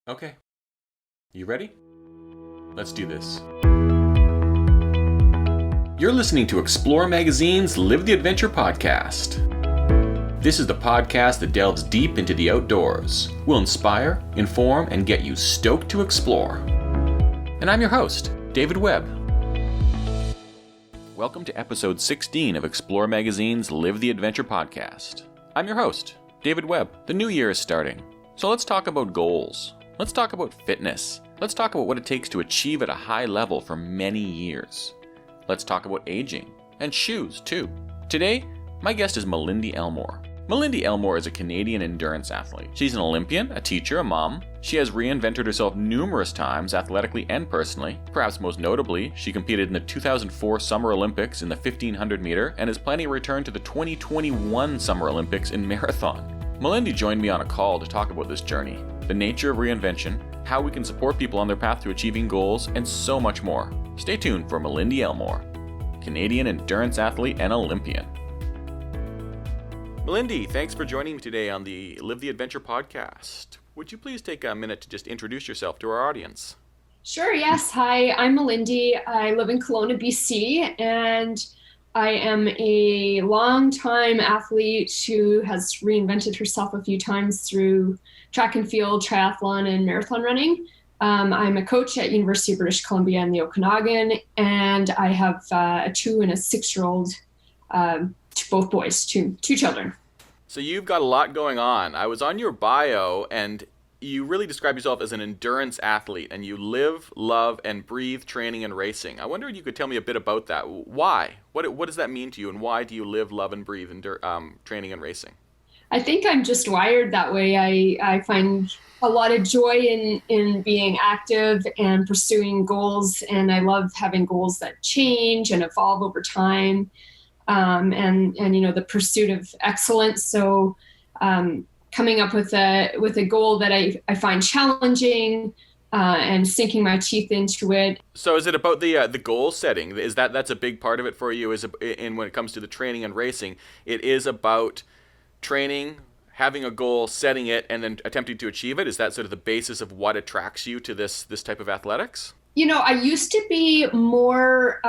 Okay. You ready? Let's do this. You're listening to Explore Magazine's Live the Adventure podcast. This is the podcast that delves deep into the outdoors, will inspire, inform, and get you stoked to explore. And I'm your host, David Webb. Welcome to episode 16 of Explore Magazine's Live the Adventure podcast. I'm your host, David Webb. The new year is starting, so let's talk about goals. Let's talk about fitness. Let's talk about what it takes to achieve at a high level for many years. Let's talk about aging, and shoes too. Today, my guest is Malindi Elmore. Malindi Elmore is a Canadian endurance athlete. She's an Olympian, a teacher, a mom. She has reinvented herself numerous times, athletically and personally. Perhaps most notably, she competed in the 2004 Summer Olympics in the 1500 meter and is planning a return to the 2021 Summer Olympics in marathon. Malindi joined me on a call to talk about this journey, the nature of reinvention, how we can support people on their path to achieving goals, and so much more. Stay tuned for Malindi Elmore, Canadian endurance athlete and Olympian. Malindi, thanks for joining me today on the Live the Adventure podcast. Would you please take a minute to just introduce yourself to our audience? Sure, yes. Hi, I'm Malindi. I live in Kelowna, BC, and I am a long-time athlete who has reinvented herself a few times through track and field, triathlon, and marathon running. I'm a coach at University of British Columbia in the Okanagan, and I have a 2 and a 6-year-old, both boys, two children. So you've got a lot going on. I was on your bio, and you really describe yourself as an endurance athlete, and you live, love, and breathe training and racing. I wonder if you could tell me a bit about that. Why? What does that mean to you, and why do you live, love, and breathe training and racing? I think I'm just wired that way. I find a lot of joy in being active and pursuing goals, and I love having goals that change and evolve over time, and you know, the pursuit of excellence. So coming up with a goal that I find challenging and sinking my teeth into it. So is it about the goal setting? Is that's a big part of it for you? When it comes to the training and racing, it is about training, having a goal, setting it, and then attempting to achieve it? Is that sort of the basis of what attracts you to this type of athletics? You know, I used to be more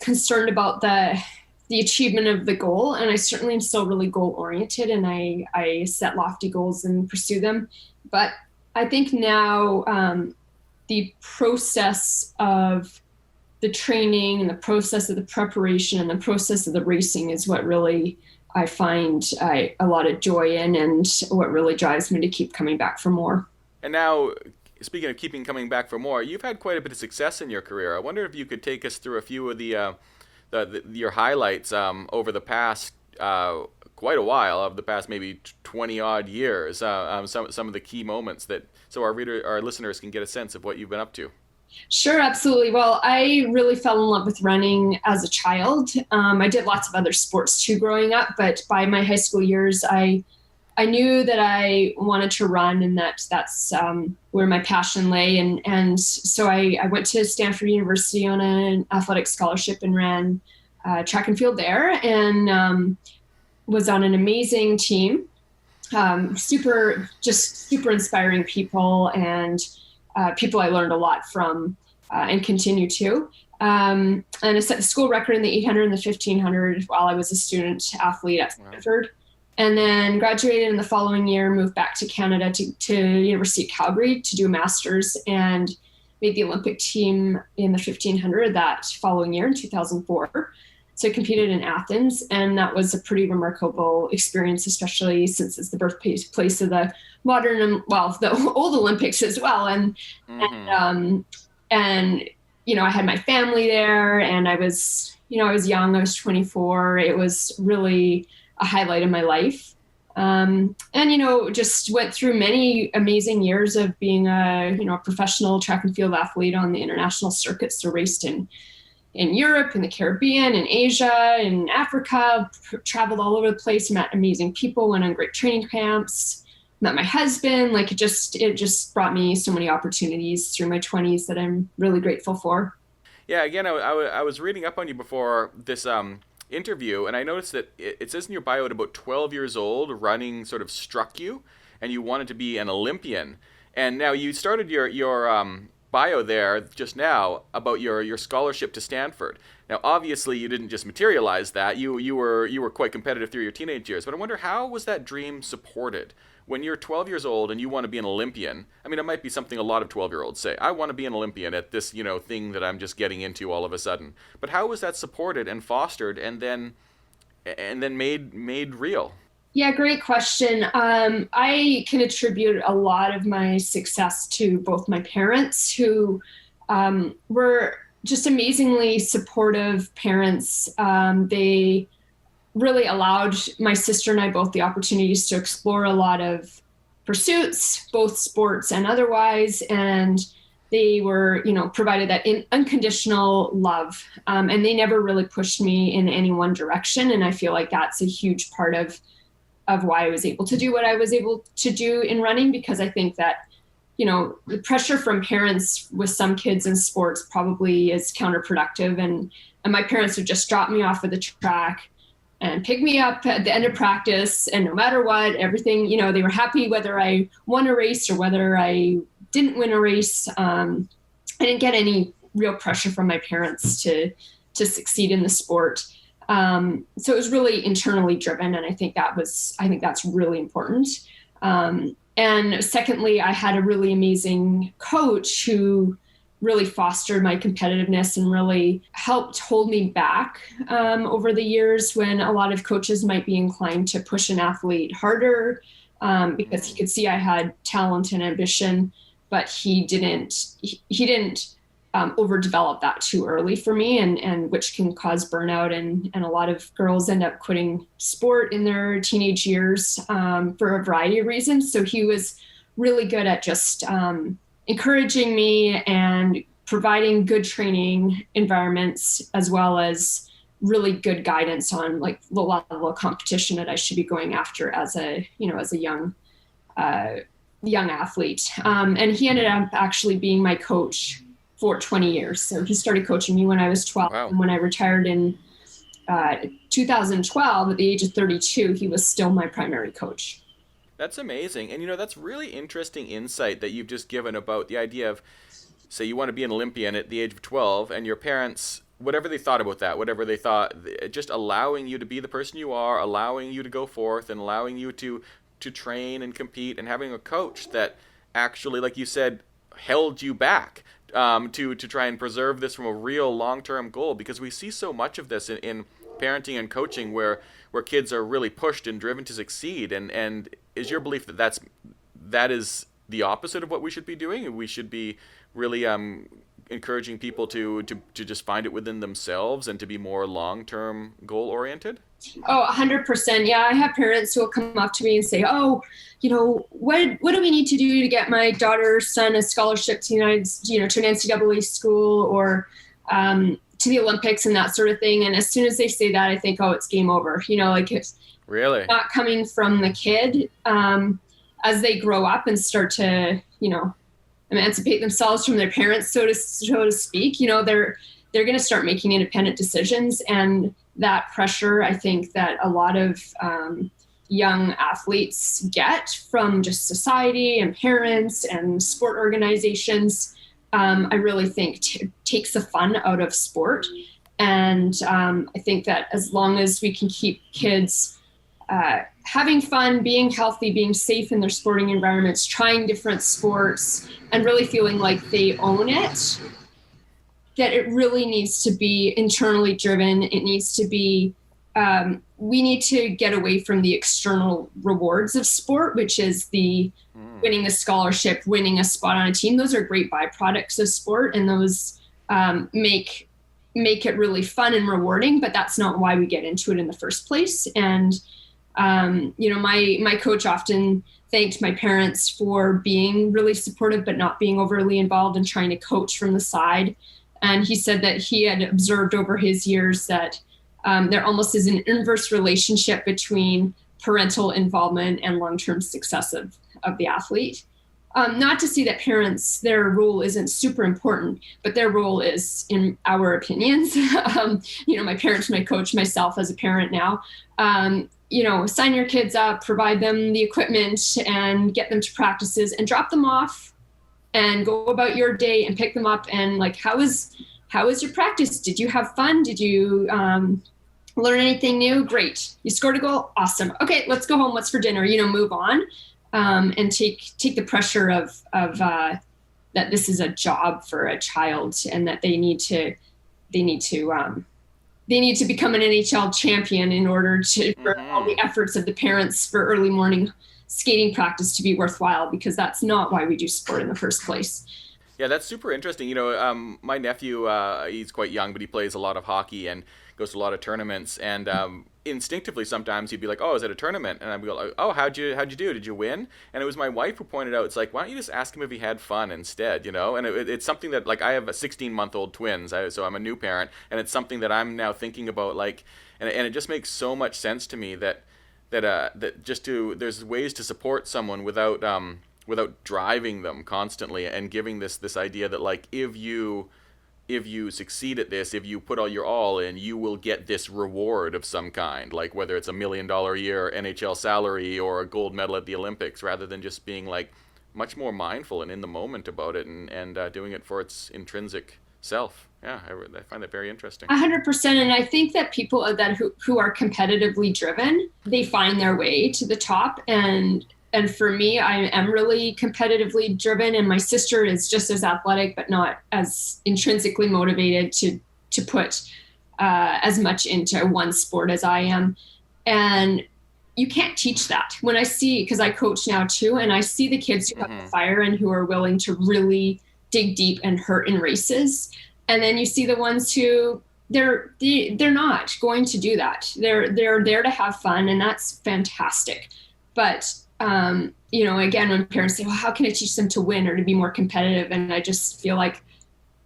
concerned about the achievement of the goal, and I certainly am still really goal oriented, and I set lofty goals and pursue them. But I think now the process of the training and the process of the preparation and the process of the racing is what really I find a lot of joy in, and what really drives me to keep coming back for more. And now, speaking of coming back for more, you've had quite a bit of success in your career. I wonder if you could take us through a few of your highlights over the past quite a while, of the past maybe 20 odd years. Some of the key moments so our listeners can get a sense of what you've been up to. Sure, absolutely. Well, I really fell in love with running as a child. I did lots of other sports too growing up, but by my high school years, I knew that I wanted to run, and that's where my passion lay. And so I went to Stanford University on an athletic scholarship and ran track and field there, and was on an amazing team. Super inspiring people, and people I learned a lot from and continue to. And I set the school record in the 800 and the 1500 while I was a student athlete at Stanford. Wow. And then graduated in the following year, moved back to Canada to University of Calgary to do a master's, and made the Olympic team in the 1500 that following year in 2004. So I competed in Athens, and that was a pretty remarkable experience, especially since it's the birthplace of the modern, the old Olympics as well. And you know, I had my family there, and I was young, I was 24. It was really a highlight of my life. And, you know, just went through many amazing years of being a professional track and field athlete on the international circuits. So raced in Europe, in the Caribbean, in Asia, in Africa, traveled all over the place, met amazing people, went on great training camps, met my husband. Like it just brought me so many opportunities through my 20s that I'm really grateful for. Yeah, again, I was reading up on you before this interview, and I noticed that it says in your bio at about 12 years old, running sort of struck you, and you wanted to be an Olympian. And now you started your bio there just now about your scholarship to Stanford. Now, obviously, you didn't just materialize that. You were quite competitive through your teenage years. But I wonder, how was that dream supported? When you're 12 years old and you want to be an Olympian, I mean, it might be something a lot of 12-year-olds say. I want to be an Olympian at this, thing that I'm just getting into all of a sudden. But how was that supported and fostered and then made real? Yeah, great question. I can attribute a lot of my success to both my parents, who were just amazingly supportive parents. They really allowed my sister and I both the opportunities to explore a lot of pursuits, both sports and otherwise. And they were, provided that unconditional love. And they never really pushed me in any one direction. And I feel like that's a huge part of why I was able to do what I was able to do in running, because I think that, the pressure from parents with some kids in sports probably is counterproductive. And my parents would just drop me off at the track and pick me up at the end of practice. And no matter what, everything, they were happy whether I won a race or whether I didn't win a race. I didn't get any real pressure from my parents to succeed in the sport. So it was really internally driven. And I think that's really important. And secondly, I had a really amazing coach who really fostered my competitiveness and really helped hold me back over the years when a lot of coaches might be inclined to push an athlete harder because he could see I had talent and ambition, but he didn't overdevelop that too early for me, and which can cause burnout, and a lot of girls end up quitting sport in their teenage years for a variety of reasons. So he was really good at just encouraging me and providing good training environments, as well as really good guidance on like the level of competition that I should be going after as a young athlete. And he ended up actually being my coach for 20 years. So he started coaching me when I was 12. Wow. And when I retired in 2012, at the age of 32, he was still my primary coach. That's amazing. And, that's really interesting insight that you've just given about the idea of, say, you want to be an Olympian at the age of 12, and your parents, whatever they thought about that, whatever they thought, just allowing you to be the person you are, allowing you to go forth, and allowing you to train and compete, and having a coach that actually, like you said, held you back to try and preserve this from a real long-term goal, because we see so much of this in parenting and coaching where kids are really pushed and driven to succeed, and is your belief that is the opposite of what we should be doing? We should be really encouraging people to just find it within themselves and to be more long-term goal-oriented? Oh, 100%. Yeah, I have parents who will come up to me and say, "Oh, what do we need to do to get my daughter or son a scholarship to to an NCAA school or to the Olympics and that sort of thing?" And as soon as they say that, I think, "Oh, it's game over." It's really not coming from the kid as they grow up and start to, emancipate themselves from their parents, so to speak. They're going to start making independent decisions, and that pressure, I think, that a lot of young athletes get from just society and parents and sport organizations, I really think takes the fun out of sport. And I think that as long as we can keep kids having fun, being healthy, being safe in their sporting environments, trying different sports, and really feeling like they own it, that it really needs to be internally driven. It needs to be, we need to get away from the external rewards of sport, which is the winning a scholarship, winning a spot on a team. Those are great byproducts of sport, and those make it really fun and rewarding, but that's not why we get into it in the first place. And, my coach often thanked my parents for being really supportive, but not being overly involved and trying to coach from the side. And he said that he had observed over his years that there almost is an inverse relationship between parental involvement and long-term success of the athlete. Not to say that parents, their role isn't super important, but their role is, in our opinions, my parents, my coach, myself as a parent now, sign your kids up, provide them the equipment and get them to practices and drop them off and go about your day and pick them up. And like, how was your practice? Did you have fun? Did you learn anything new? Great. You scored a goal? Awesome. Okay, let's go home. What's for dinner? Move on, and take the pressure of that this is a job for a child, and that they need to become an NHL champion in order for all the efforts of the parents for early morning skating practice to be worthwhile, because that's not why we do sport in the first place. Yeah, that's super interesting. My nephew, he's quite young, but he plays a lot of hockey and goes to a lot of tournaments. And instinctively, sometimes he'd be like, "Oh, is it a tournament?" And I'd be like, "Oh, how'd you do? Did you win?" And it was my wife who pointed out, it's like, why don't you just ask him if he had fun instead, And it's something that, like, I have a 16-month-old twins, so I'm a new parent, and it's something that I'm now thinking about, like, and it just makes so much sense to me that there's ways to support someone without driving them constantly, and giving this idea that, like, if you succeed at this, if you put all your all in, you will get this reward of some kind, like whether it's $1 million a year NHL salary or a gold medal at the Olympics, rather than just being like much more mindful and in the moment about it, and doing it for its intrinsic self. Yeah, I find that very interesting. 100%. And I think that people who are competitively driven, they find their way to the top. And for me, I am really competitively driven, and my sister is just as athletic, but not as intrinsically motivated to put as much into one sport as I am. And you can't teach that. When I see, because I coach now too, and I see the kids who have the fire and who are willing to really dig deep and hurt in races. And then you see the ones who they're not going to do that. They're there to have fun, and that's fantastic. But again, when parents say, well, how can I teach them to win or to be more competitive? And I just feel like,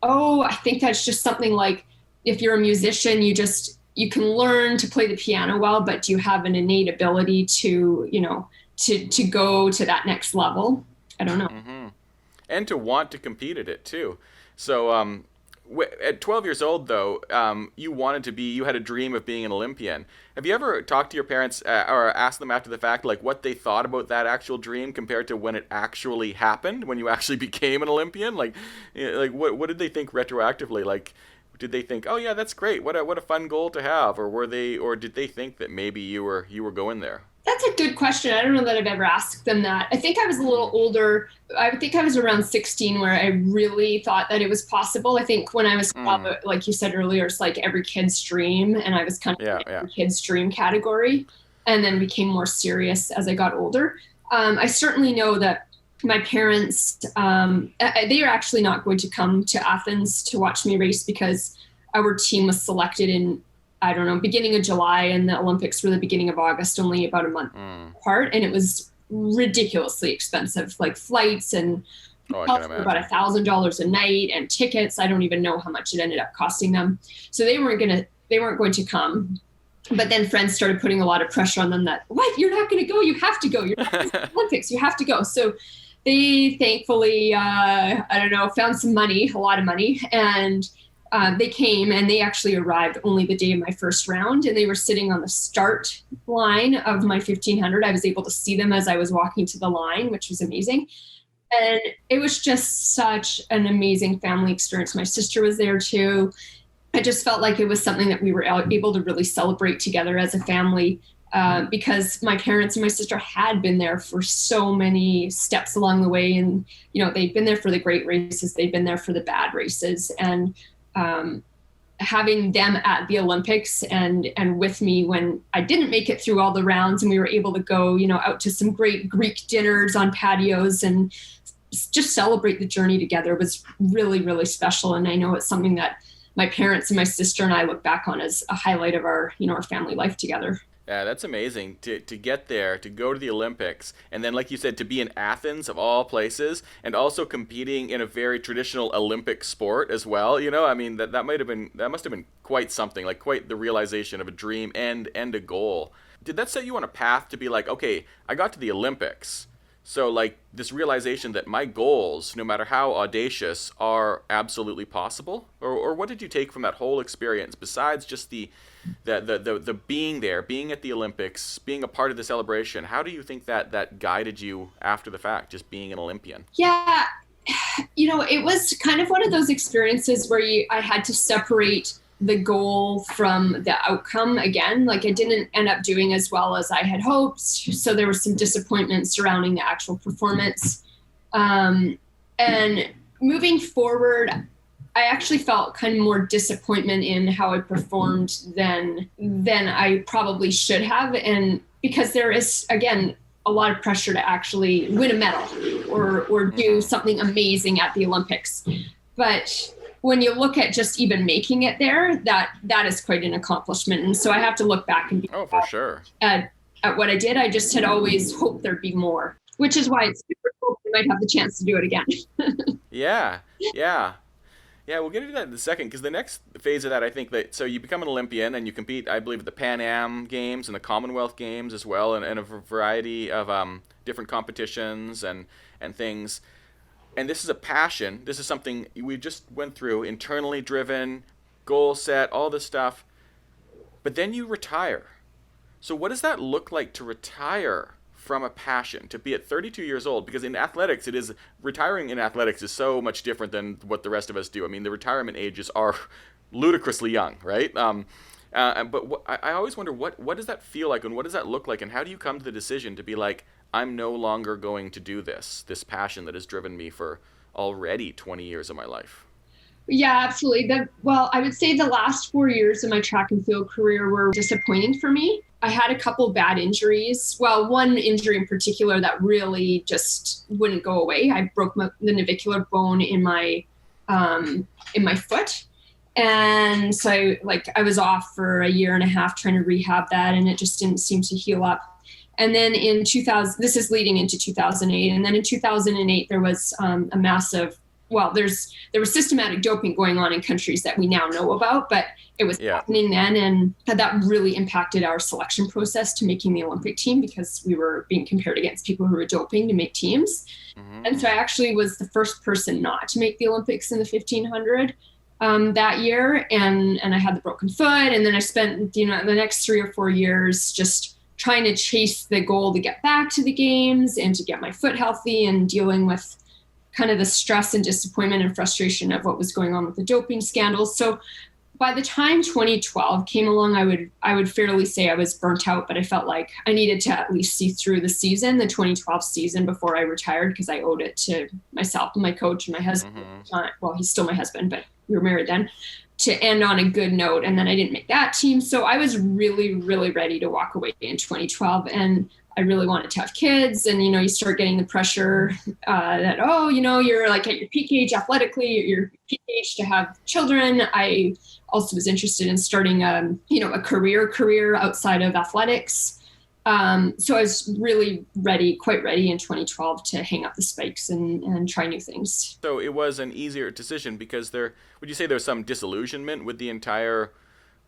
I think that's just something like, if you're a musician, you can learn to play the piano well, but do you have an innate ability to go to that next level? I don't know. Mm-hmm. And to want to compete at it too. So, at 12 years old, though, you had a dream of being an Olympian. Have you ever talked to your parents or asked them after the fact, like, what they thought about that actual dream compared to when it actually happened, when you actually became an Olympian? Like what did they think retroactively? Like, did they think, oh yeah, that's great, what a fun goal to have, or did they think that maybe you were going there? That's a good question. I don't know that I've ever asked them that. I think I was a little older. I think I was around 16 where I really thought that it was possible. I think when I was, like you said earlier, it's like every kid's dream. And I was kind of every kid's dream category, and then became more serious as I got older. I certainly know that my parents, they are actually not going to come to Athens to watch me race, because our team was selected in, I don't know, beginning of July, and the Olympics were the beginning of August, only about a month apart. And it was ridiculously expensive, like flights and about $1,000 a night, and tickets. I don't even know how much it ended up costing them. So they weren't going to come. But then friends started putting a lot of pressure on them that, what, you're not going to go? You have to go. You're not going to the Olympics. You have to go. So they thankfully, found some money, a lot of money. And they came, and they actually arrived only the day of my first round, and they were sitting on the start line of my 1500. I was able to see them as I was walking to the line, which was amazing. And it was just such an amazing family experience. My sister was there too. I just felt like it was something that we were able to really celebrate together as a family, because my parents and my sister had been there for so many steps along the way. And, they'd been there for the great races. They'd been there for the bad races. And having them at the Olympics and with me when I didn't make it through all the rounds, and we were able to go, out to some great Greek dinners on patios and just celebrate the journey together, was really, really special. And I know it's something that my parents and my sister and I look back on as a highlight of our, our family life together. Yeah, that's amazing to get there, to go to the Olympics, and then, like you said, to be in Athens of all places, and also competing in a very traditional Olympic sport as well. I mean, that must have been quite something, like quite the realization of a dream and a goal. Did that set you on a path to be like, okay, I got to the Olympics, so like this realization that my goals, no matter how audacious, are absolutely possible? Or what did you take from that whole experience, besides just the being there, being at the Olympics, being a part of the celebration? How do you think that guided you after the fact, just being an Olympian? Yeah, it was kind of one of those experiences where I had to separate the goal from the outcome again. Like I didn't end up doing as well as I had hoped. So there was some disappointment surrounding the actual performance. And moving forward, I actually felt kind of more disappointment in how I performed than I probably should have. And because there is, again, a lot of pressure to actually win a medal or do something amazing at the Olympics. But when you look at just even making it there, that is quite an accomplishment. And so I have to look back and be for sure at what I did. I just had always hoped there'd be more, which is why it's super cool. I might have the chance to do it again. Yeah, we'll get into that in a second, because the next phase of that, I think that, so you become an Olympian and you compete, I believe, at the Pan Am Games and the Commonwealth Games as well, and a variety of different competitions and things. And this is a passion. This is something we just went through, internally driven, goal set, all this stuff. But then you retire. So what does that look like to retire from a passion, to be at 32 years old? Because in athletics, retiring in athletics is so much different than what the rest of us do. I mean, the retirement ages are ludicrously young, right? But I always wonder, what does that feel like, and what does that look like, and how do you come to the decision to be like, I'm no longer going to do this passion that has driven me for already 20 years of my life? Yeah, absolutely. I would say the last 4 years of my track and field career were disappointing for me. I had a couple bad injuries. Well, one injury in particular that really just wouldn't go away. I broke the navicular bone in my foot. And so I was off for a year and a half trying to rehab that, and it just didn't seem to heal up. And then in 2000, this is leading into 2008. And then in 2008, there was a massive, there was systematic doping going on in countries that we now know about, but it was happening then. And that really impacted our selection process to making the Olympic team, because we were being compared against people who were doping to make teams. Mm-hmm. And so I actually was the first person not to make the Olympics in the 1500 that year. And I had the broken foot. And then I spent, the next 3 or 4 years just trying to chase the goal to get back to the games and to get my foot healthy, and dealing with kind of the stress and disappointment and frustration of what was going on with the doping scandals. So by the time 2012 came along, I would fairly say I was burnt out, but I felt like I needed to at least see through the 2012 season before I retired, because I owed it to myself and my coach and my husband. Mm-hmm. Well, he's still my husband, but we were married then, to end on a good note. And then I didn't make that team. So I was really, really ready to walk away in 2012. And I really wanted to have kids. And, you start getting the pressure that, you're like at your peak age athletically, your peak age to have children. I also was interested in starting, a career outside of athletics. So I was really quite ready in 2012 to hang up the spikes and try new things. So it was an easier decision because would you say there's some disillusionment with the entire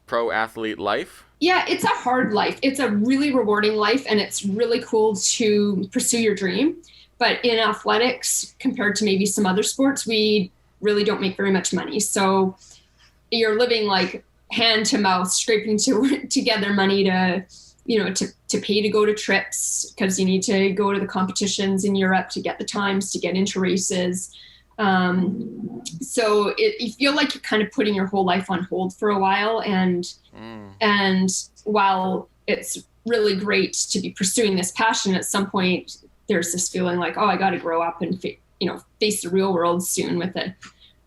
pro athlete life? Yeah, it's a hard life. It's a really rewarding life, and it's really cool to pursue your dream. But in athletics, compared to maybe some other sports, we really don't make very much money. So you're living like hand to mouth, scraping together money to pay to go to trips, because you need to go to the competitions in Europe to get the times to get into races. So you feel like you're kind of putting your whole life on hold for a while. And while it's really great to be pursuing this passion, at some point there's this feeling like, I got to grow up and, face the real world soon with a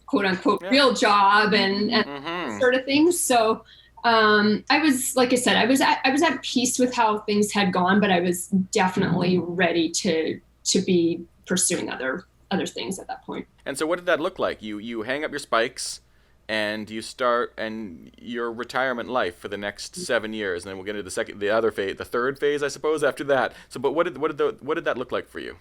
quote unquote real job and mm-hmm. sort of things. So, I was, like I said, I was at peace with how things had gone, but I was definitely ready to be pursuing other things at that point. And so what did that look like? You hang up your spikes and you start your retirement life for the next 7 years, and then we'll get into the third phase, I suppose, after that. So, but what did that look like for you?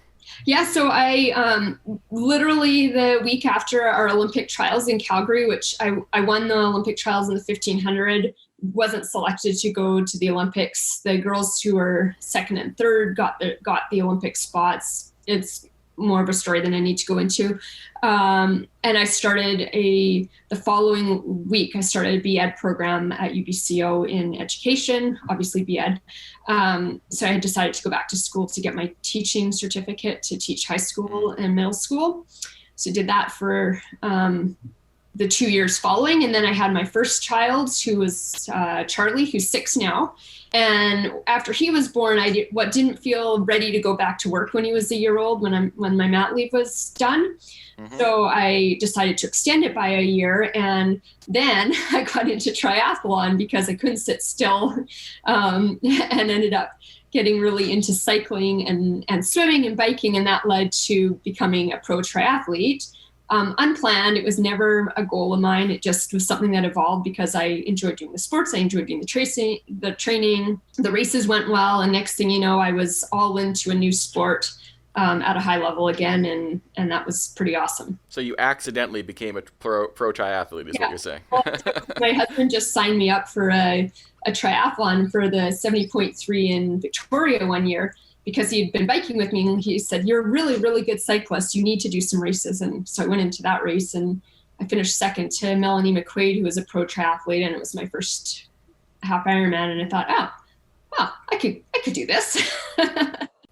Yeah, so I literally the week after our Olympic trials in Calgary, which I won the Olympic trials in the 1500, wasn't selected to go to the Olympics. The girls who were second and third got the Olympic spots. It's more of a story than I need to go into. And I started the following week, I started a B.Ed program at UBCO in education, obviously B.Ed. So I decided to go back to school to get my teaching certificate to teach high school and middle school. So I did that for the 2 years following. And then I had my first child, who was Charlie, who's 6 now. And after he was born, I didn't feel ready to go back to work when he was a year old, when my mat leave was done. Mm-hmm. So I decided to extend it by a year. And then I got into triathlon because I couldn't sit still, and ended up getting really into cycling and swimming and biking. And that led to becoming a pro triathlete. Unplanned. It was never a goal of mine. It just was something that evolved because I enjoyed doing the sports. I enjoyed doing the training. The races went well. And next thing you know, I was all into a new sport at a high level again. And that was pretty awesome. So you accidentally became a pro triathlete is what you're saying. Well, my husband just signed me up for a triathlon for the 70.3 in Victoria one year, because he'd been biking with me, and he said, "You're a really, really good cyclist. You need to do some races." And so I went into that race, and I finished second to Malindi McQuaid, who was a pro triathlete, and it was my first half Ironman. And I thought, oh, well, I could do this.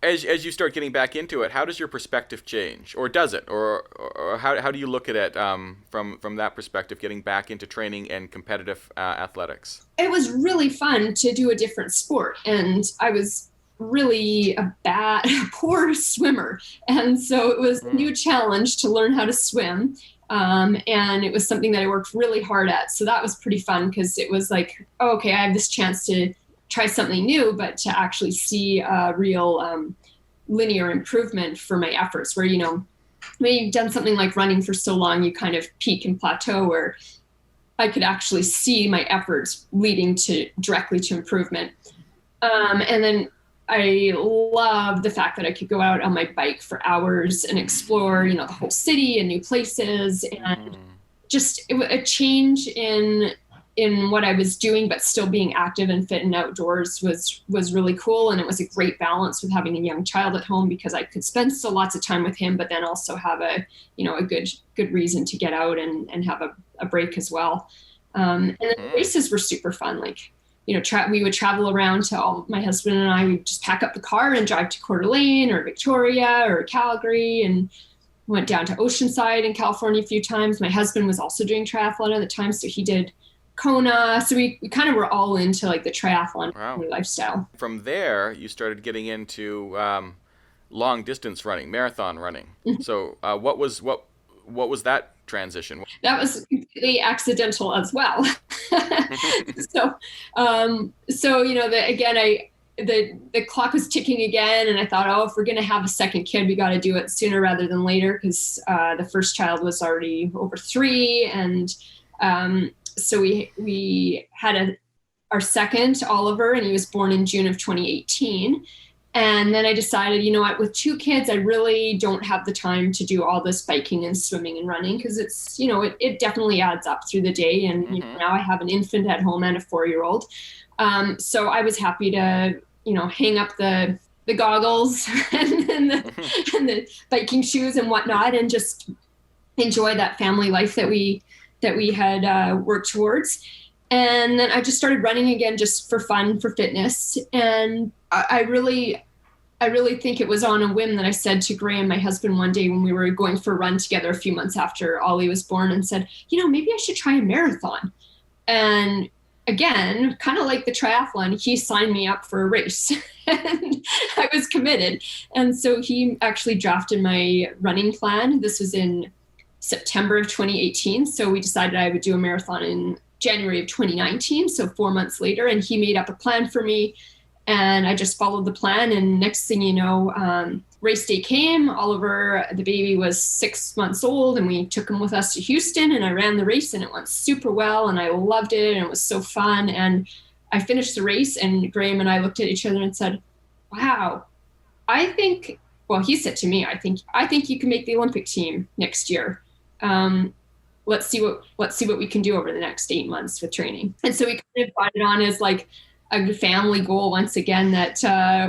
As you start getting back into it, how does your perspective change, or does it, or how do you look at it from that perspective, getting back into training and competitive athletics? It was really fun to do a different sport, and I was really a poor swimmer, and so it was a new challenge to learn how to swim, and it was something that I worked really hard at. So that was pretty fun, because it was like, oh, okay, I have this chance to try something new, but to actually see a real linear improvement for my efforts, where, when you've done something like running for so long, you kind of peak and plateau, where I could actually see my efforts leading directly to improvement. And then I love the fact that I could go out on my bike for hours and explore, the whole city and new places, and just a change in what I was doing, but still being active and fit and outdoors was really cool. And it was a great balance with having a young child at home, because I could spend so lots of time with him, but then also have a good reason to get out and have a break as well. And then the races were super fun. Like, we would travel around to my husband and I would just pack up the car and drive to Coeur d'Alene or Victoria or Calgary, and went down to Oceanside in California a few times. My husband was also doing triathlon at the time, so he did Kona. So we kind of were all into like the triathlon lifestyle. From there, you started getting into long distance running, marathon running. Mm-hmm. So what was that transition? That was completely accidental as well. The clock was ticking again, and I thought, oh, if we're going to have a second kid, we got to do it sooner rather than later, because the first child was already over 3, and so we had our second, Oliver, and he was born in June of 2018. And then I decided, with 2 kids, I really don't have the time to do all this biking and swimming and running, because it's, it definitely adds up through the day. And now I have an infant at home and a 4-year-old. So I was happy to, hang up the goggles and the biking shoes and whatnot, and just enjoy that family life that we had worked towards. And then I just started running again, just for fun, for fitness. And I really think it was on a whim that I said to Graham, my husband, one day when we were going for a run together a few months after Ollie was born, and said, maybe I should try a marathon. And again, kind of like the triathlon, he signed me up for a race and I was committed. And so he actually drafted my running plan. This was in September of 2018. So we decided I would do a marathon in January of 2019. So 4 months later, and he made up a plan for me, and I just followed the plan. And next thing you know, race day came. Oliver, the baby, was 6 months old, and we took him with us to Houston, and I ran the race, and it went super well, and I loved it, and it was so fun. And I finished the race, and Graham and I looked at each other and said, wow, he said to me, I think you can make the Olympic team next year. Let's see what we can do over the next 8 months with training. And so we kind of brought it on as like a family goal once again, that,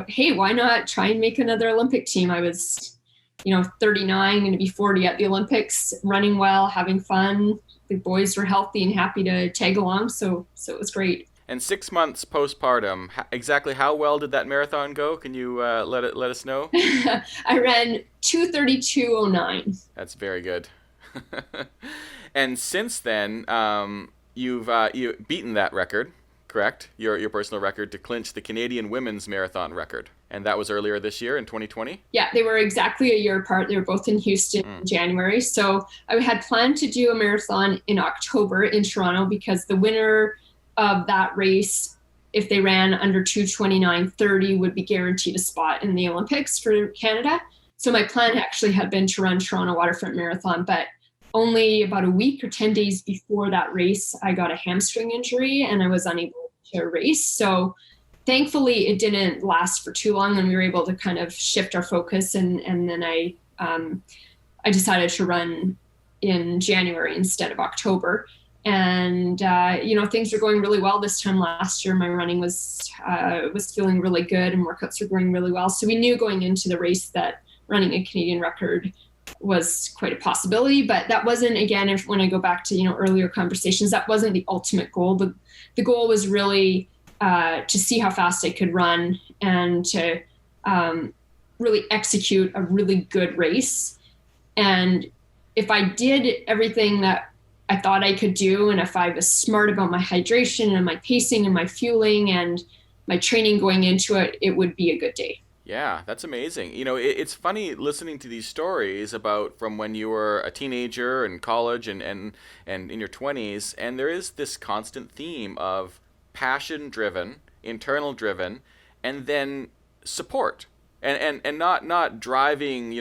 hey, why not try and make another Olympic team? I was, 39, going to be 40 at the Olympics, running well, having fun. The boys were healthy and happy to tag along. So it was great. And 6 months postpartum, exactly how well did that marathon go? Can you let us know? I ran 2:32:09. That's very good. And since then, you've beaten that record, correct? Your personal record to clinch the Canadian women's marathon record. And that was earlier this year in 2020? Yeah, they were exactly a year apart. They were both in Houston in January. So I had planned to do a marathon in October in Toronto because the winner of that race, if they ran under 2:29:30, would be guaranteed a spot in the Olympics for Canada. So my plan actually had been to run Toronto Waterfront Marathon, but only about a week or 10 days before that race, I got a hamstring injury and I was unable to race. So thankfully it didn't last for too long and we were able to kind of shift our focus. And then I decided to run in January instead of October. And, things were going really well this time last year. My running was feeling really good and workouts were going really well. So we knew going into the race that running a Canadian record was quite a possibility, but that wasn't, again, when I go back to, earlier conversations, that wasn't the ultimate goal. The goal was really to see how fast I could run and to really execute a really good race. And if I did everything that I thought I could do, and if I was smart about my hydration and my pacing and my fueling and my training going into it, it would be a good day. Yeah, that's amazing. It's funny listening to these stories about from when you were a teenager and college and in your 20s, and there is this constant theme of passion-driven, internal-driven, and then support. And not driving,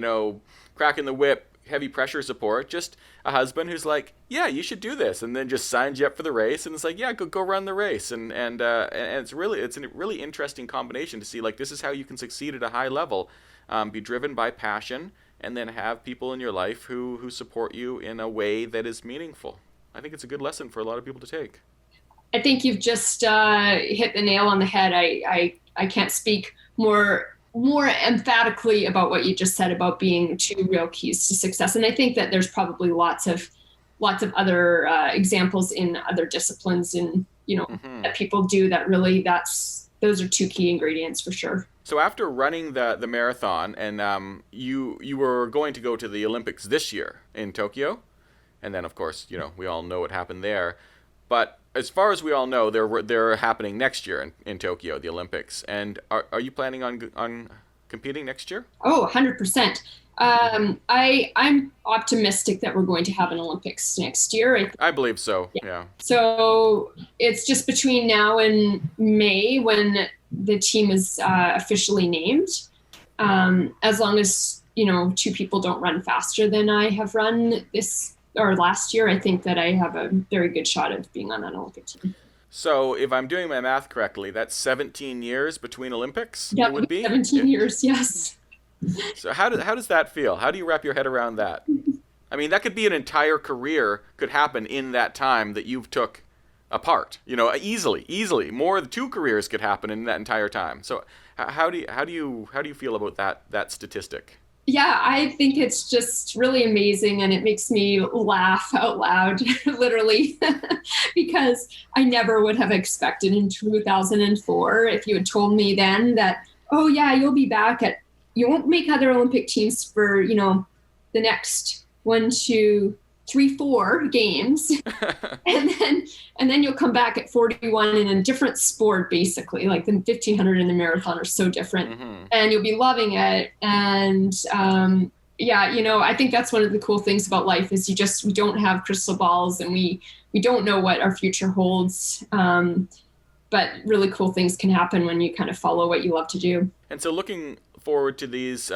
cracking the whip, heavy pressure support, just a husband who's like, yeah, you should do this, and then just signs you up for the race, and it's like, yeah, go run the race, and it's a really interesting combination to see, like, this is how you can succeed at a high level, be driven by passion, and then have people in your life who support you in a way that is meaningful. I think it's a good lesson for a lot of people to take. I think you've just hit the nail on the head. I can't speak more emphatically about what you just said about being two real keys to success. And I think that there's probably lots of other examples in other disciplines and, that people do that really, those are two key ingredients for sure. So after running the marathon and you were going to go to the Olympics this year in Tokyo. And then, of course, we all know what happened there. But as far as we all know, they're happening next year in Tokyo, the Olympics. And are you planning on competing next year? Oh, 100%. I'm optimistic that we're going to have an Olympics next year. I believe so, yeah. So it's just between now and May when the team is officially named. As long as, two people don't run faster than I have run last year, I think that I have a very good shot of being on that Olympic team. So if I'm doing my math correctly, that's 17 years between Olympics? Yeah, it would be 17 years, yes. So how does that feel? How do you wrap your head around that? I mean, that could be an entire career could happen in that time that you've took apart. Easily. More than two careers could happen in that entire time. So how do you feel about that statistic? Yeah, I think it's just really amazing, and it makes me laugh out loud, literally, because I never would have expected in 2004 if you had told me then that, oh yeah, you won't make other Olympic teams for, the next 1, 2, 3, 4 games. and then you'll come back at 41 in a different sport, basically, like the 1500 and the marathon are so different, and you'll be loving it. And I think that's one of the cool things about life is we don't have crystal balls and we don't know what our future holds. But really cool things can happen when you kind of follow what you love to do. And so looking forward to these,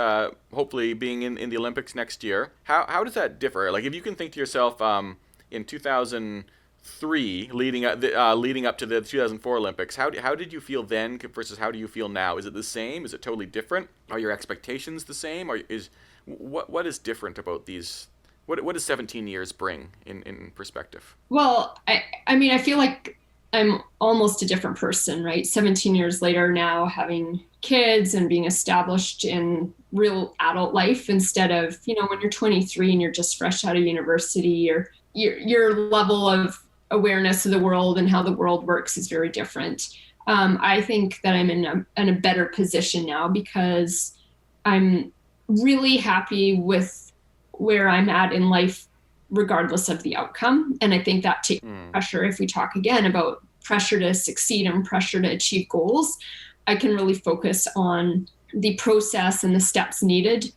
hopefully being in the Olympics next year, how does that differ? Like, if you can think to yourself, in 2003, leading up to the 2004 Olympics, how did you feel then versus how do you feel now? Is it the same? Is it totally different? Are your expectations the same? What is different about these? What does 17 years bring in perspective? Well, I feel like I'm almost a different person, right? 17 years later now, having kids and being established in real adult life instead of, when you're 23 and you're just fresh out of university, your level of awareness of the world and how the world works is very different. I think that I'm in a better position now because I'm really happy with where I'm at in life, regardless of the outcome. And I think that takes pressure. If we talk again about pressure to succeed and pressure to achieve goals, I can really focus on the process and the steps needed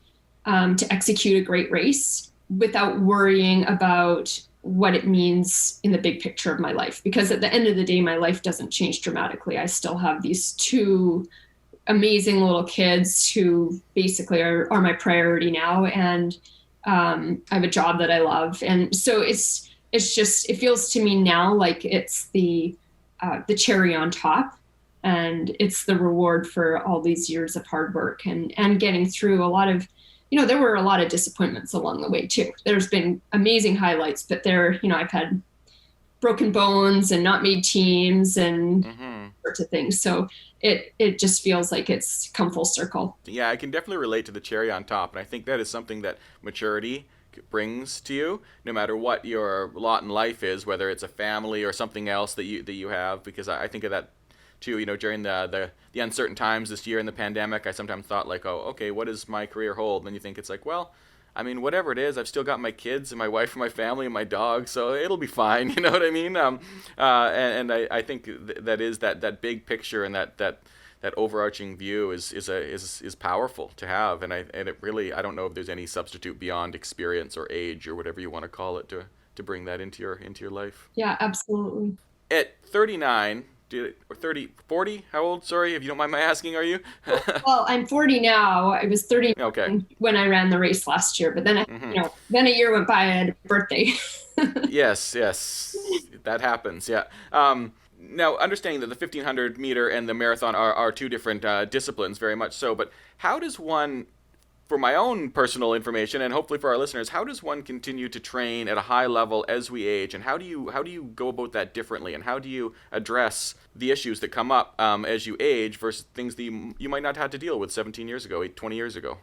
to execute a great race without worrying about what it means in the big picture of my life. Because at the end of the day, my life doesn't change dramatically. I still have these two amazing little kids who basically are my priority now. And I have a job that I love. And so it's just, it feels to me now like it's the cherry on top, and it's the reward for all these years of hard work and getting through a lot of, there were a lot of disappointments along the way too. There's been amazing highlights, but I've had broken bones and not made teams and sorts of things. So it just feels like it's come full circle. Yeah, I can definitely relate to the cherry on top. And I think that is something that maturity brings to you, no matter what your lot in life is, whether it's a family or something else that you have. Because I think of that too, during the uncertain times this year in the pandemic, I sometimes thought like, oh, okay, what does my career hold? And then you think it's like, well, I mean, whatever it is, I've still got my kids and my wife and my family and my dog, so it'll be fine. You know what I mean? And I think that is that big picture, and that overarching view is powerful to have. And it really, I don't know if there's any substitute beyond experience or age or whatever you want to call it to bring that into your life. Yeah, absolutely. At 39. Or 30, 40? How old? Sorry, if you don't mind my asking, are you? Well, I'm 40 now. I was 30 when I ran the race last year, but then, then a year went by, I had a birthday. Yes, that happens, yeah. Now, understanding that the 1500 meter and the marathon are two different disciplines, very much so, but how does one, for my own personal information and hopefully for our listeners, how does one continue to train at a high level as we age, and how do you go about that differently, and how do you address the issues that come up as you age versus things that you might not have to deal with 17 years ago, 20 years ago?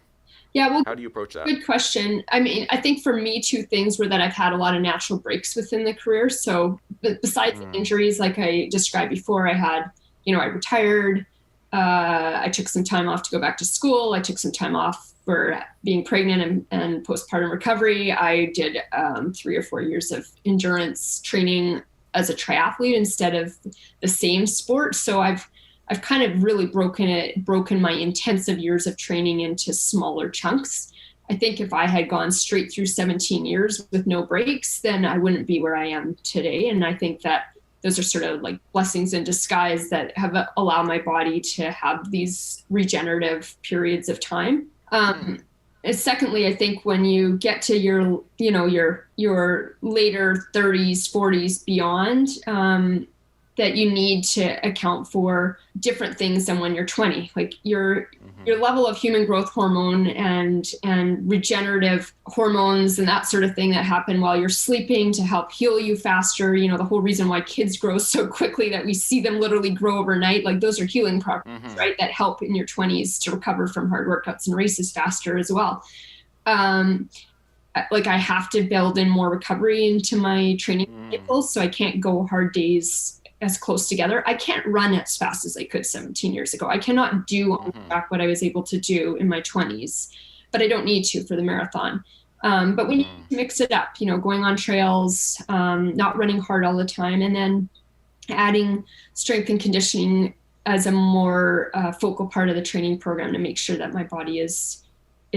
Yeah, well, how do you approach that? Good question. I mean, I think for me, two things were that I've had a lot of natural breaks within the career. So besides the injuries, like I described before, I had, I retired. I took some time off to go back to school. I took some time off for being pregnant and postpartum recovery. I did 3 or 4 years of endurance training as a triathlete instead of the same sport. So I've kind of really broken my intensive years of training into smaller chunks. I think if I had gone straight through 17 years with no breaks, then I wouldn't be where I am today. And I think that those are sort of like blessings in disguise that have allowed my body to have these regenerative periods of time. Secondly, I think when you get to your later 30s, 40s, beyond, that you need to account for different things than when you're 20. Like your level of human growth hormone and regenerative hormones and that sort of thing that happen while you're sleeping to help heal you faster. The whole reason why kids grow so quickly that we see them literally grow overnight, like those are healing properties, right? That help in your 20s to recover from hard workouts and races faster as well. Like I have to build in more recovery into my training cycles, so I can't go hard days as close together. I can't run as fast as I could 17 years ago. I cannot do on track what I was able to do in my 20s, but I don't need to for the marathon. But we need to mix it up, going on trails, not running hard all the time, and then adding strength and conditioning as a more focal part of the training program to make sure that my body is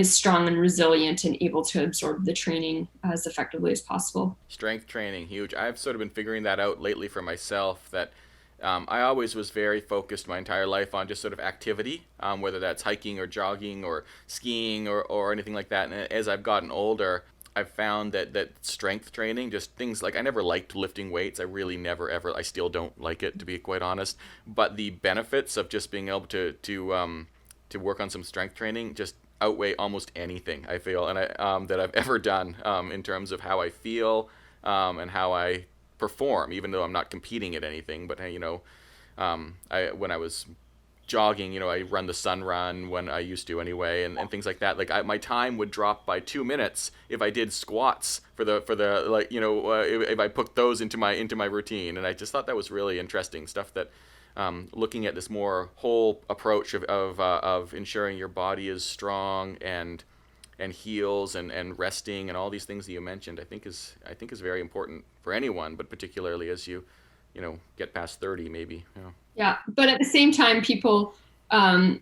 strong and resilient and able to absorb the training as effectively as possible. Strength training, huge. I've sort of been figuring that out lately for myself, that I always was very focused my entire life on just sort of activity, whether that's hiking or jogging or skiing or anything like that. And as I've gotten older, I've found that strength training, just things like, I never liked lifting weights. I really never, ever, I still don't like it, to be quite honest. But the benefits of just being able to work on some strength training just outweigh almost anything I feel and that I've ever done in terms of how I feel and how I perform, even though I'm not competing at anything. But when I was jogging, I run the sun run when I used to anyway, and things like that. Like my time would drop by 2 minutes if I did squats for the like, if I put those into my routine. And I just thought that was really interesting stuff, that looking at this more whole approach of ensuring your body is strong and heals and resting and all these things that you mentioned, I think is very important for anyone, but particularly as you get past 30 maybe. Yeah, but at the same time, people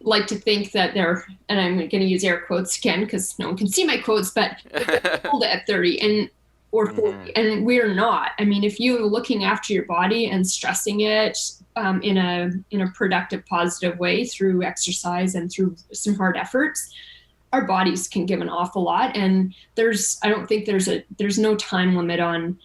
like to think that they're, and I'm going to use air quotes again because no one can see my quotes, but they're old at 30 or 40, and we're not. I mean, if you're looking after your body and stressing it in a productive, positive way through exercise and through some hard efforts, our bodies can give an awful lot. And I don't think there's no time limit on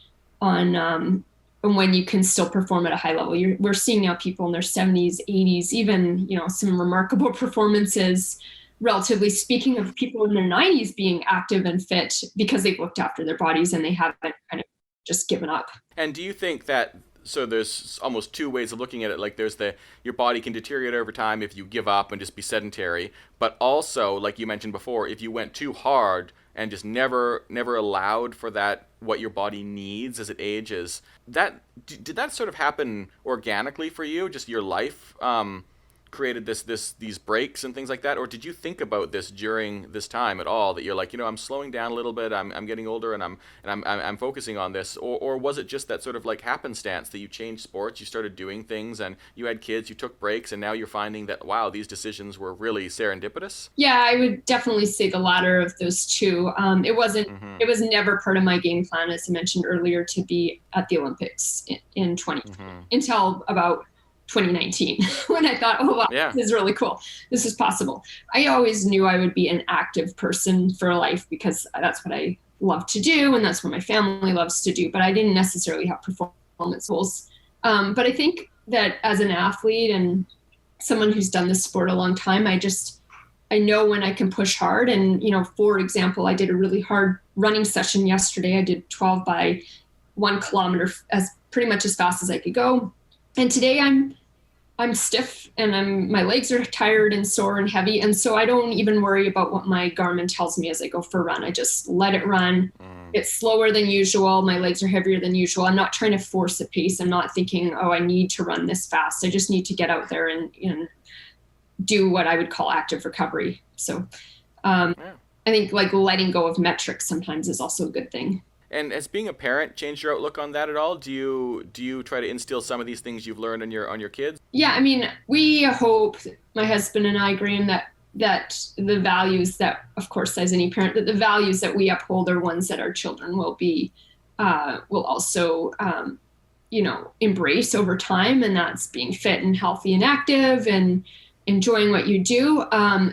when you can still perform at a high level. We're seeing now people in their 70s, 80s, even, some remarkable performances, relatively speaking, of people in their 90s being active and fit because they've looked after their bodies and they haven't kind of just given up. And do you think that, so there's almost two ways of looking at it, like there's your body can deteriorate over time if you give up and just be sedentary, but also, like you mentioned before, if you went too hard and just never allowed for that, what your body needs as it ages, did that sort of happen organically for you? Just your life created these breaks and things like that, or did you think about this during this time at all, that you're like, I'm slowing down a little bit, I'm getting older, and I'm focusing on this, or was it just that sort of like happenstance that you changed sports, you started doing things, and you had kids, you took breaks, and now you're finding that, wow, these decisions were really serendipitous? Yeah, I would definitely say the latter of those two. It wasn't. It was never part of my game plan, as I mentioned earlier, to be at the Olympics in 20 until about 2019 when I thought, oh wow, yeah, this is really cool. This is possible. I always knew I would be an active person for life because that's what I love to do and that's what my family loves to do, but I didn't necessarily have performance goals. But I think that as an athlete and someone who's done this sport a long time, I know when I can push hard. And, for example, I did a really hard running session yesterday. I did 12 by 1 kilometer as pretty much as fast as I could go. And today I'm stiff and my legs are tired and sore and heavy. And so I don't even worry about what my Garmin tells me as I go for a run. I just let it run. It's slower than usual. My legs are heavier than usual. I'm not trying to force a pace. I'm not thinking, oh, I need to run this fast. I just need to get out there and do what I would call active recovery. So I think like letting go of metrics sometimes is also a good thing. And has being a parent changed your outlook on that at all? Do you try to instill some of these things you've learned on your kids? Yeah, I mean, we hope, my husband and I, Graham, that the values that, of course, as any parent, that the values that we uphold are ones that our children will also embrace over time, and that's being fit and healthy and active and enjoying what you do.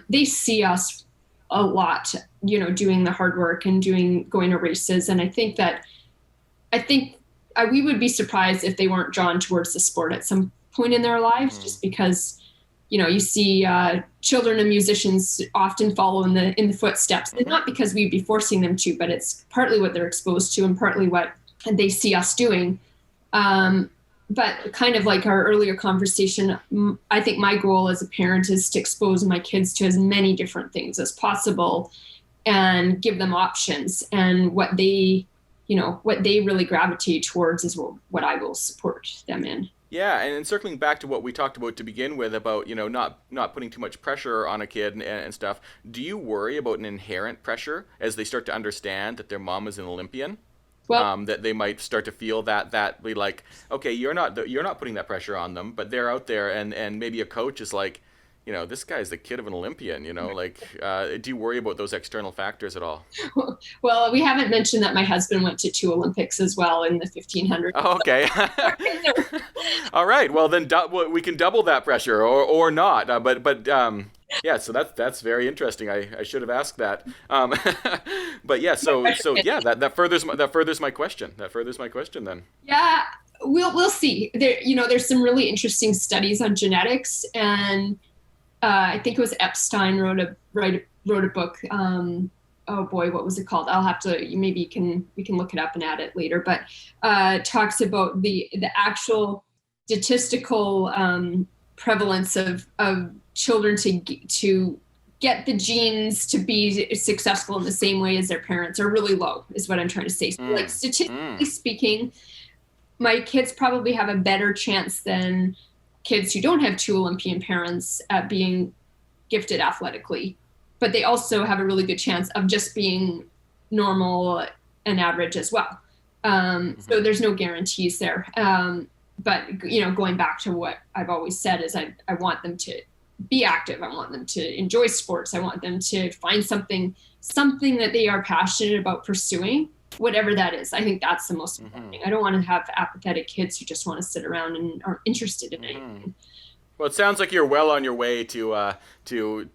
They see us a lot, doing the hard work and going to races. And I think we would be surprised if they weren't drawn towards the sport at some point in their lives, just because, you see children and musicians often follow in the footsteps, and not because we'd be forcing them to, but it's partly what they're exposed to and partly what they see us doing. But kind of like our earlier conversation, I think my goal as a parent is to expose my kids to as many different things as possible and give them options. And what they really gravitate towards is what I will support them in. Yeah, and circling back to what we talked about to begin with about, not putting too much pressure on a kid and stuff, do you worry about an inherent pressure as they start to understand that their mom is an Olympian? Well, that they might start to feel that be like, okay, you're not putting that pressure on them, but they're out there, and maybe a coach is like, this guy's the kid of an Olympian, do you worry about those external factors at all? Well, we haven't mentioned that my husband went to 2 Olympics as well in the 1500. Oh, okay. All right. Well, then we can double that pressure or not. Yeah, so that's very interesting. I should have asked that. But yeah, so yeah, that furthers my question. That furthers my question then. Yeah, we'll see. There's some really interesting studies on genetics, and I think it was Epstein wrote a book. Oh boy, what was it called? I'll have to. Maybe we can look it up and add it later. But talks about the actual statistical prevalence of children to get the genes to be successful in the same way as their parents are really low, is what I'm trying to say. So, like, statistically speaking, my kids probably have a better chance than kids who don't have two Olympian parents at being gifted athletically, but they also have a really good chance of just being normal and average as well. So there's no guarantees there. But, you know, going back to what I've always said is I want them to be active. I want them to enjoy sports. I want them to find something that they are passionate about pursuing, whatever that is. I think that's the most important thing. I don't want to have apathetic kids who just want to sit around and aren't interested in anything. Well, it sounds like you're well on your way to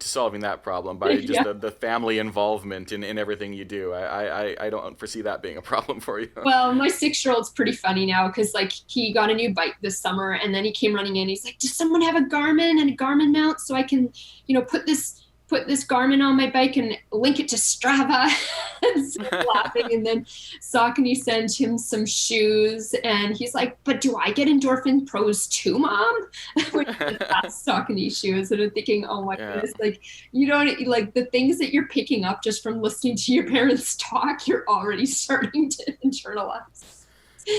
solving that problem by just the family involvement in everything you do. I don't foresee that being a problem for you. Well, my 6-year-old's pretty funny now because, like, he got a new bike this summer and then he came running in. He's like, does someone have a Garmin and a Garmin mount so I can, you know, put this Garmin on my bike and link it to Strava? And so laughing. And then Saucony sent him some shoes and he's like, but do I get Endorphin Pros too, Mom? That's Saucony shoes. And I'm thinking, oh my goodness, like, you don't, like, the things that you're picking up just from listening to your parents talk, you're already starting to internalize.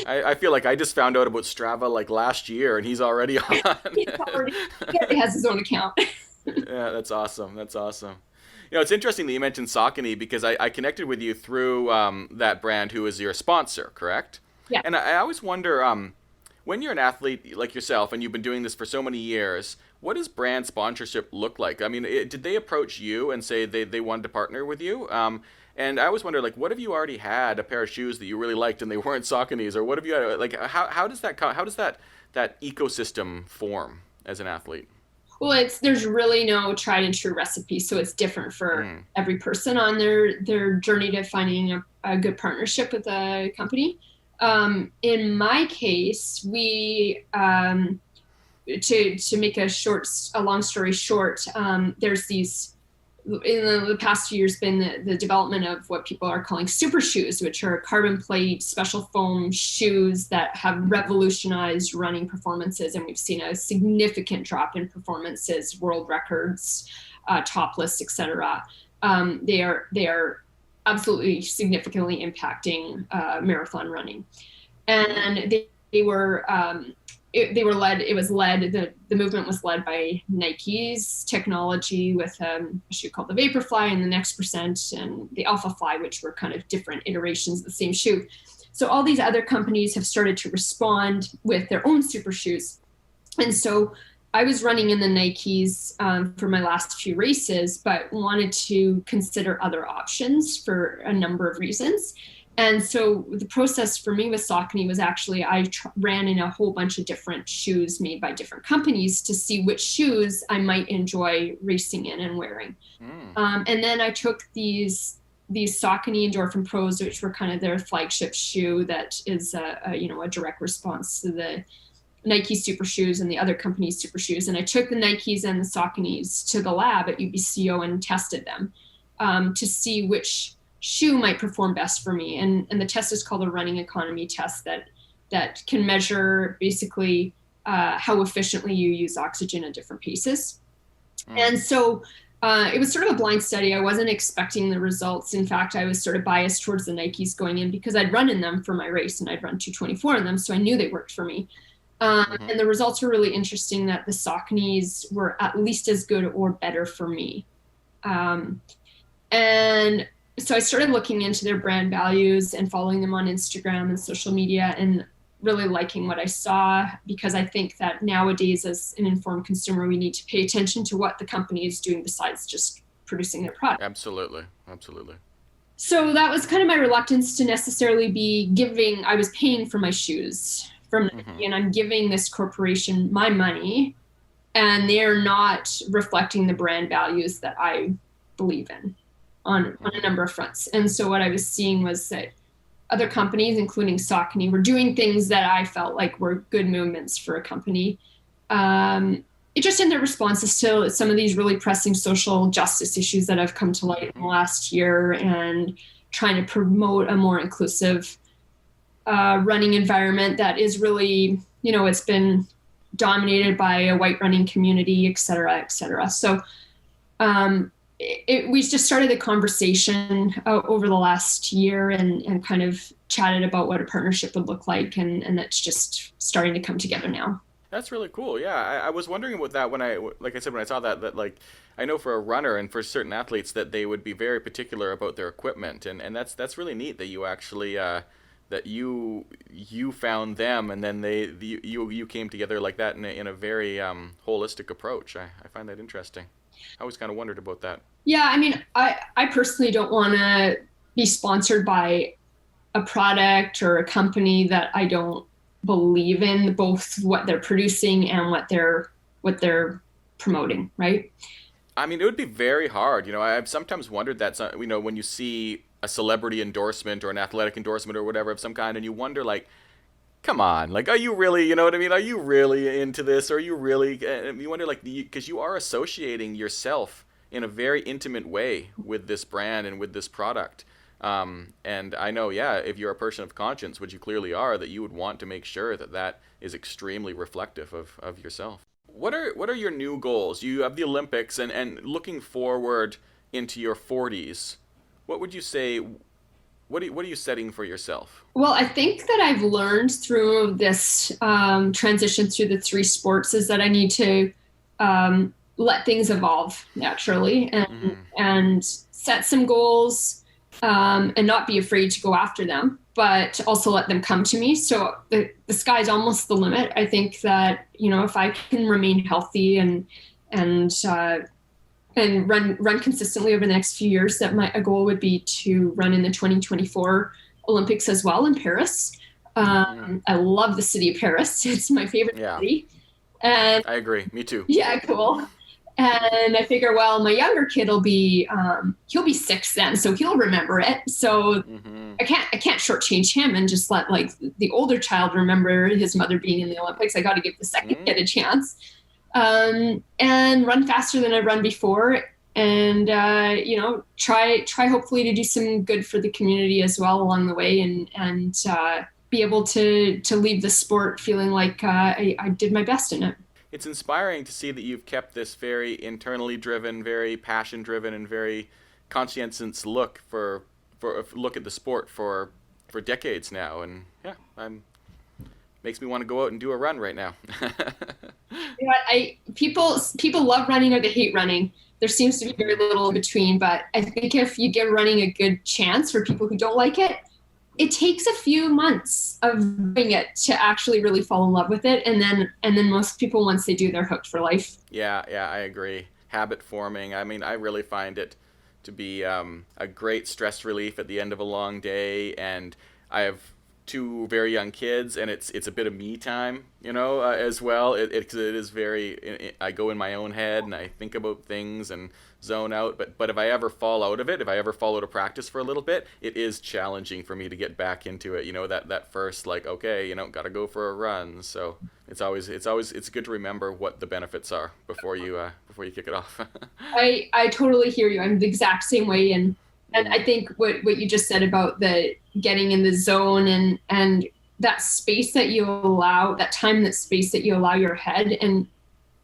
I feel like I just found out about Strava like last year and he's already on. He has his own account. Yeah, that's awesome. That's awesome. You know, it's interesting that you mentioned Saucony because I connected with you through that brand who is your sponsor, correct? Yeah. And I always wonder, when you're an athlete like yourself and you've been doing this for so many years, what does brand sponsorship look like? I mean, did they approach you and say they wanted to partner with you? And I always wonder, like, what if you already had a pair of shoes that you really liked and they weren't Saucony's? Or what if you had, like, how does that ecosystem form as an athlete? Well, there's really no tried and true recipe, so it's different for every person on their journey to finding a good partnership with a company. In my case, we to make a long story short, there's these, in the past few years, been the development of what people are calling super shoes, which are carbon plate, special foam shoes that have revolutionized running performances. And we've seen a significant drop in performances, world records, topless, etc. They are absolutely significantly impacting marathon running. And they were the movement was led by Nike's technology with a shoe called the Vaporfly and the Next Percent and the Alpha Fly, which were kind of different iterations of the same shoe. So all these other companies have started to respond with their own super shoes. And so I was running in the Nikes for my last few races, but wanted to consider other options for a number of reasons. And so the process for me with Saucony was actually I ran in a whole bunch of different shoes made by different companies to see which shoes I might enjoy racing in and wearing. And then I took these Saucony Endorphin Pros, which were kind of their flagship shoe that is a direct response to the Nike super shoes and the other companies' super shoes. And I took the Nikes and the Sauconys to the lab at UBCO and tested them to see which shoe might perform best for me. And the test is called a running economy test that can measure basically how efficiently you use oxygen at different paces. And so it was sort of a blind study. I wasn't expecting the results. In fact, I was sort of biased towards the Nikes going in because I'd run in them for my race and I'd run 2:24 in them. So I knew they worked for me. And the results were really interesting that the Sauconys were at least as good or better for me. And so I started looking into their brand values and following them on Instagram and social media and really liking what I saw, because I think that nowadays as an informed consumer, we need to pay attention to what the company is doing besides just producing their product. Absolutely. So that was kind of my reluctance to necessarily be giving, I was paying for my shoes from Nike and I'm giving this corporation my money and they're not reflecting the brand values that I believe in. On a number of fronts. And so what I was seeing was that other companies, including Saucony, were doing things that I felt like were good movements for a company. It just in their responses to some of these really pressing social justice issues that have come to light in the last year and trying to promote a more inclusive running environment that is really, it's been dominated by a white running community, et cetera, et cetera. So we just started a conversation over the last year and kind of chatted about what a partnership would look like. And that's just starting to come together now. That's really cool. Yeah, I was wondering about that when like I said, when I saw that like, I know for a runner and for certain athletes that they would be very particular about their equipment, and that's really neat that you actually that you found them, and then you came together like that in a very holistic approach. I find that interesting. I always kind of wondered about that. Yeah, I mean, I personally don't want to be sponsored by a product or a company that I don't believe in, both what they're producing and what they're promoting, right? I mean, it would be very hard. I've sometimes wondered that, when you see a celebrity endorsement or an athletic endorsement or whatever of some kind, and you wonder, like, come on, like, are you really, you know what I mean? Are you really into this? Or are you really, you wonder, like, because you are associating yourself in a very intimate way with this brand and with this product. And I know, yeah, if you're a person of conscience, which you clearly are, that you would want to make sure that that is extremely reflective of yourself. What are your new goals? You have the Olympics, and looking forward into your 40s, what would you say, what are you setting for yourself? Well, I think that I've learned through this transition through the three sports is that I need to let things evolve naturally and set some goals and not be afraid to go after them, but also let them come to me. So the sky's almost the limit. I think that, if I can remain healthy and run consistently over the next few years, that a goal would be to run in the 2024 Olympics as well in Paris. I love the city of Paris. It's my favorite city. And I agree. Me too. Yeah, cool. And I figure, well, my younger kid will be, he'll be 6 then, so he'll remember it. So I can't shortchange him and just let like the older child remember his mother being in the Olympics. I got to give the second kid a chance, and run faster than I've run before. And, try hopefully to do some good for the community as well along the way and be able to leave the sport feeling like I did my best in it. It's inspiring to see that you've kept this very internally driven, very passion driven, and very conscientious look at the sport for decades now. And yeah, makes me want to go out and do a run right now. People love running or they hate running. There seems to be very little in between, but I think if you give running a good chance for people who don't like it, it takes a few months of doing it to actually really fall in love with it. And then most people, once they do, they're hooked for life. Yeah, I agree. Habit forming. I mean, I really find it to be a great stress relief at the end of a long day. And I have 2 very young kids, and it's a bit of me time, as well. It is very, I go in my own head and I think about things and zone out. But if I ever fall out of it, if I ever fall out of practice for a little bit, it is challenging for me to get back into it. That first, like, okay, got to go for a run. So it's good to remember what the benefits are before you kick it off. I totally hear you. I'm the exact same way. And I think what you just said about the getting in the zone and that space that you allow, that time, that space that you allow your head and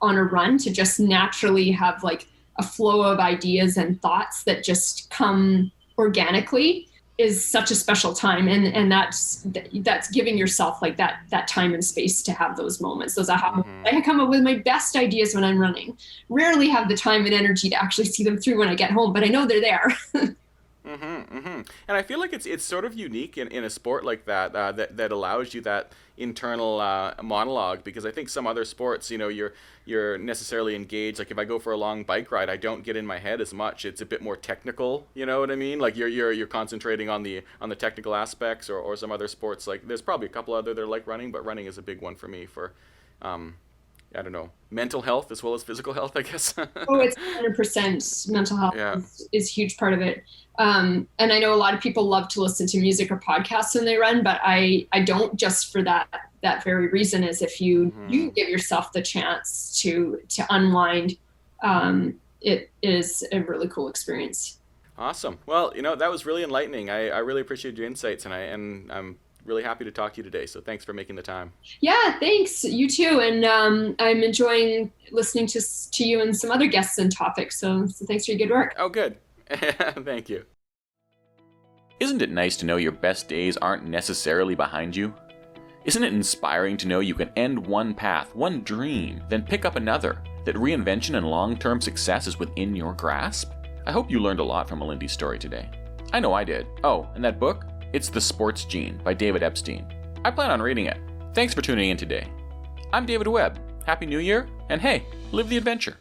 on a run to just naturally have like a flow of ideas and thoughts that just come organically is such a special time. And that's giving yourself like that time and space to have those moments, those aha moments. I come up with my best ideas when I'm running. Rarely have the time and energy to actually see them through when I get home, but I know they're there. And I feel like it's sort of unique in a sport like that that allows you that internal monologue, because I think some other sports, you're necessarily engaged. Like if I go for a long bike ride, I don't get in my head as much. It's a bit more technical, you know what I mean? Like you're concentrating on the technical aspects, or some other sports. Like there's probably a couple other that are like running, but running is a big one for me for I don't know, mental health as well as physical health, I guess. Oh, it's 100% mental health is a huge part of it. And I know a lot of people love to listen to music or podcasts when they run, but I don't, just for that very reason, is if you give yourself the chance to unwind, it is a really cool experience. Awesome. Well, that was really enlightening. I really appreciate your insights, and I'm really happy to talk to you today. So thanks for making the time. Yeah, thanks. You too. And I'm enjoying listening to you and some other guests and topics. So thanks for your good work. Oh, good. Thank you. Isn't it nice to know your best days aren't necessarily behind you? Isn't it inspiring to know you can end one path, one dream, then pick up another, that reinvention and long-term success is within your grasp? I hope you learned a lot from Malindi's story today. I know I did. Oh, and that book? It's The Sports Gene by David Epstein. I plan on reading it. Thanks for tuning in today. I'm David Webb. Happy New Year, and hey, live the adventure.